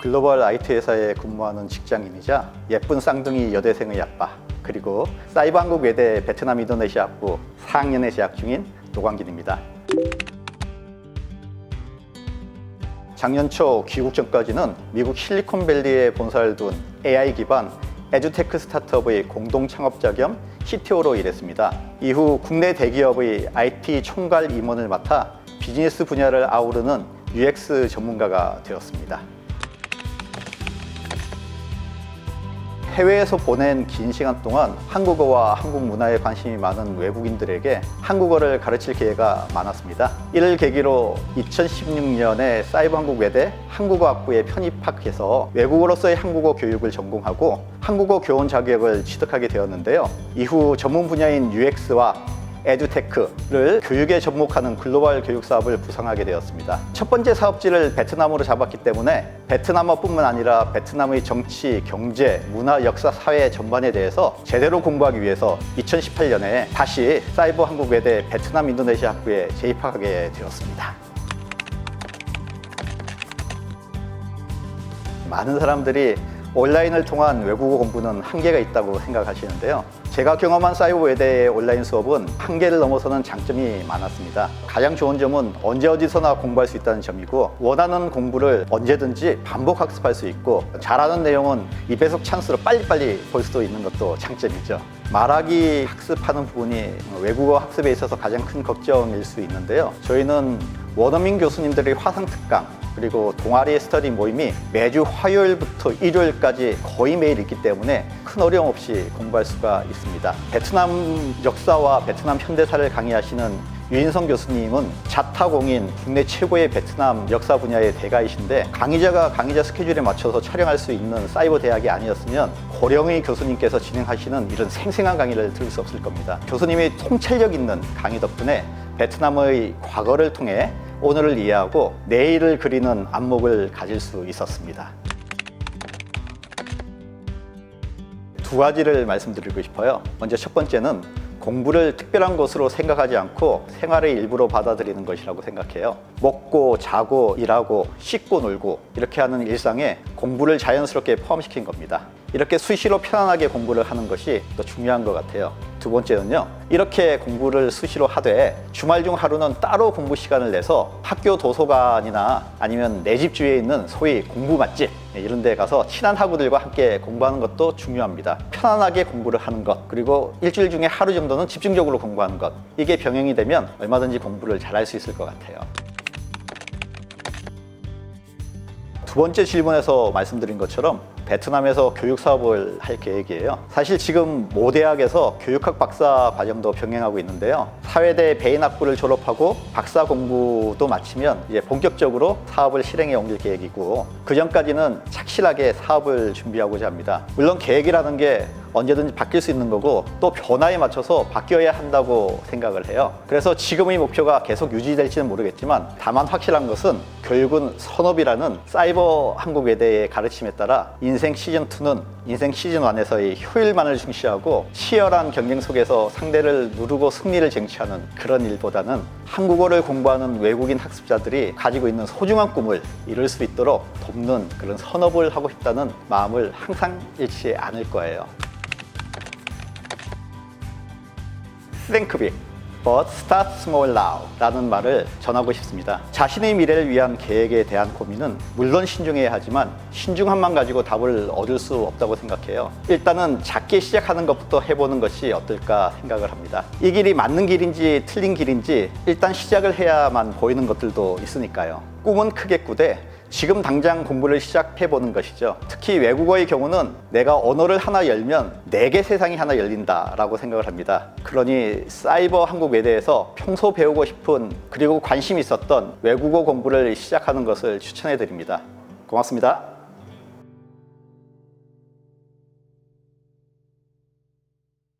글로벌 IT 회사에 근무하는 직장인이자 예쁜 쌍둥이 여대생의 아빠, 그리고 사이버 한국 외대 베트남 인도네시아 학부 4학년에 재학 중인 노광길입니다. 작년 초 귀국 전까지는 미국 실리콘밸리에 본사를 둔 AI 기반 에듀테크 스타트업의 공동 창업자 겸 CTO로 일했습니다. 이후 국내 대기업의 IT 총괄 임원을 맡아 비즈니스 분야를 아우르는 UX 전문가가 되었습니다. 해외에서 보낸 긴 시간 동안 한국어와 한국 문화에 관심이 많은 외국인들에게 한국어를 가르칠 기회가 많았습니다. 이를 계기로 2016년에 사이버 한국 외대 한국어학부에 편입학해서 외국어로서의 한국어 교육을 전공하고 한국어 교원 자격을 취득하게 되었는데요. 이후 전문 분야인 UX와 에듀테크를 교육에 접목하는 글로벌 교육 사업을 구상하게 되었습니다. 첫 번째 사업지를 베트남으로 잡았기 때문에 베트남어뿐만 아니라 베트남의 정치, 경제, 문화, 역사, 사회 전반에 대해서 제대로 공부하기 위해서 2018년에 다시 사이버 한국 외대 베트남 인도네시아 학부에 재입학하게 되었습니다. 많은 사람들이 온라인을 통한 외국어 공부는 한계가 있다고 생각하시는데요. 제가 경험한 사이버 외대의 온라인 수업은 한계를 넘어서는 장점이 많았습니다. 가장 좋은 점은 언제 어디서나 공부할 수 있다는 점이고, 원하는 공부를 언제든지 반복 학습할 수 있고, 잘하는 내용은 2배속 찬스로 빨리빨리 볼 수도 있는 것도 장점이죠. 말하기 학습하는 부분이 외국어 학습에 있어서 가장 큰 걱정일 수 있는데요. 저희는 원어민 교수님들의 화상 특강, 그리고 동아리 스터디 모임이 매주 화요일부터 일요일까지 거의 매일 있기 때문에 큰 어려움 없이 공부할 수가 있습니다. 베트남 역사와 베트남 현대사를 강의하시는 유인성 교수님은 자타공인 국내 최고의 베트남 역사 분야의 대가이신데, 강의자가 강의자 스케줄에 맞춰서 촬영할 수 있는 사이버 대학이 아니었으면 고령의 교수님께서 진행하시는 이런 생생한 강의를 들을 수 없을 겁니다. 교수님이 통찰력 있는 강의 덕분에 베트남의 과거를 통해 오늘을 이해하고 내일을 그리는 안목을 가질 수 있었습니다. 두 가지를 말씀드리고 싶어요. 먼저 첫 번째는 공부를 특별한 것으로 생각하지 않고 생활의 일부로 받아들이는 것이라고 생각해요. 먹고 자고 일하고 씻고 놀고 이렇게 하는 일상에 공부를 자연스럽게 포함시킨 겁니다. 이렇게 수시로 편안하게 공부를 하는 것이 더 중요한 것 같아요. 두 번째는요, 이렇게 공부를 수시로 하되 주말 중 하루는 따로 공부 시간을 내서 학교 도서관이나 아니면 내 집 주위에 있는 소위 공부 맛집 이런 데 가서 친한 학우들과 함께 공부하는 것도 중요합니다. 편안하게 공부를 하는 것, 그리고 일주일 중에 하루 정도는 집중적으로 공부하는 것, 이게 병행이 되면 얼마든지 공부를 잘할 수 있을 것 같아요. 두 번째 질문에서 말씀드린 것처럼 베트남에서 교육 사업을 할 계획이에요. 사실 지금 모 대학에서 교육학 박사 과정도 병행하고 있는데요. 사회대 베인학부를 졸업하고 박사 공부도 마치면 이제 본격적으로 사업을 실행에 옮길 계획이고, 그 전까지는 착실하게 사업을 준비하고자 합니다. 물론 계획이라는 게 언제든지 바뀔 수 있는 거고, 또 변화에 맞춰서 바뀌어야 한다고 생각을 해요. 그래서 지금의 목표가 계속 유지될지는 모르겠지만, 다만 확실한 것은 교육은 선업이라는 사이버 한국 외대의 가르침에 따라 인생 시즌2는 인생 시즌1에서의 효율만을 중시하고 치열한 경쟁 속에서 상대를 누르고 승리를 쟁취하는 그런 일보다는 한국어를 공부하는 외국인 학습자들이 가지고 있는 소중한 꿈을 이룰 수 있도록 돕는 그런 선업을 하고 싶다는 마음을 항상 잃지 않을 거예요. Think big, but start small now 라는 말을 전하고 싶습니다. 자신의 미래를 위한 계획에 대한 고민은 물론 신중해야 하지만 신중함만 가지고 답을 얻을 수 없다고 생각해요. 일단은 작게 시작하는 것부터 해보는 것이 어떨까 생각을 합니다. 이 길이 맞는 길인지 틀린 길인지 일단 시작을 해야만 보이는 것들도 있으니까요. 꿈은 크게 꾸되 지금 당장 공부를 시작해보는 것이죠. 특히 외국어의 경우는 내가 언어를 하나 열면 4개 세상이 하나 열린다라고 생각을 합니다. 그러니 사이버 한국 외대에서 평소 배우고 싶은, 그리고 관심 있었던 외국어 공부를 시작하는 것을 추천해 드립니다. 고맙습니다.